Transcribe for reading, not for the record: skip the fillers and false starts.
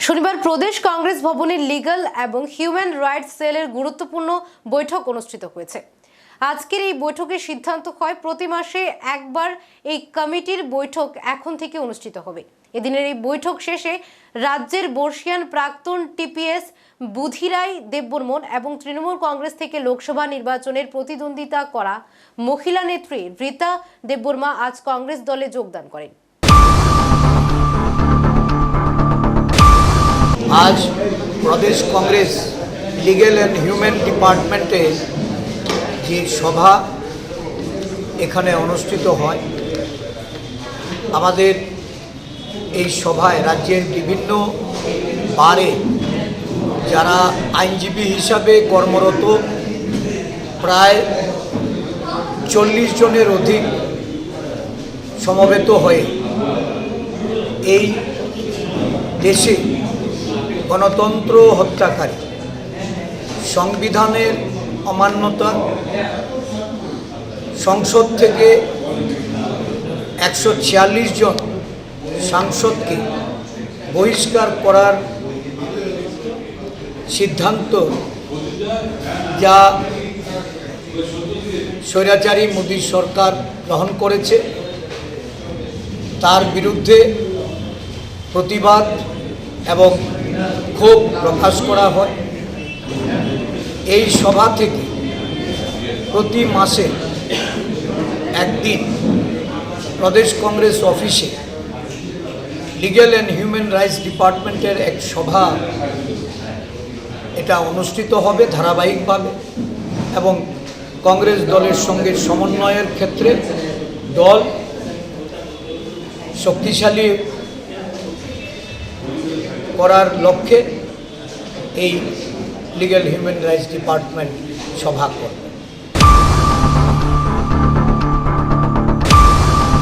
শনিবার প্রদেশ কংগ্রেস ভবনে লিগ্যাল এবং হিউম্যান রাইটস সেলের গুরুত্বপূর্ণ বৈঠক অনুষ্ঠিত হয়েছে। আজকের এই বৈঠকে সিদ্ধান্ত হয় প্রতি মাসে একবার এই কমিটির বৈঠক এখন থেকে অনুষ্ঠিত হবে। এদিনের এই বৈঠক শেষে রাজ্যের বর্ষিয়ান প্রাক্তন টিপিএস বুধিরাই দেববর্মন এবং তৃণমূল কংগ্রেস থেকে লোকসভা নির্বাচনের প্রতিদ্বন্দ্বিতা করা মহিলা নেত্রী রীতা দেববর্মা আজ কংগ্রেস দলে যোগদান করেন। आज प्रदेश कांग्रेस लिगल एंड ह्यूमैन डिपार्टमेंटे जे सभा एखाने अनुष्ठित हय आमादेर এই সভায় রাজ্যের বিভিন্ন বারে যারা আইনজীবী হিসাবে কর্মরত প্রায় 40 জনের অধিক সমবেত হয়ে এই দেশে গণতন্ত্র হত্যাকারী সংবিধানের অমান্যতা সংসদ থেকে 146 জন সাংসদকে বহিষ্কার করার সিদ্ধান্ত যা স্বৈরাচারী মোদী সরকার গ্রহণ করেছে তার বিরুদ্ধে প্রতিবাদ এবং ক্ষোভ প্রকাশ করা হয়। এই সভা থেকে প্রতি মাসে একদিন প্রদেশ কংগ্রেস অফিসে লিগ্যাল অ্যান্ড হিউম্যান রাইটস ডিপার্টমেন্টের এক সভা এটা অনুষ্ঠিত হবে ধারাবাহিকভাবে এবং কংগ্রেস দলের সঙ্গে সমন্বয়ের ক্ষেত্রে দল শক্তিশালী করার লক্ষ্যে এই লিগ্যাল হিউম্যান রাইটস ডিপার্টমেন্ট সভা করবে।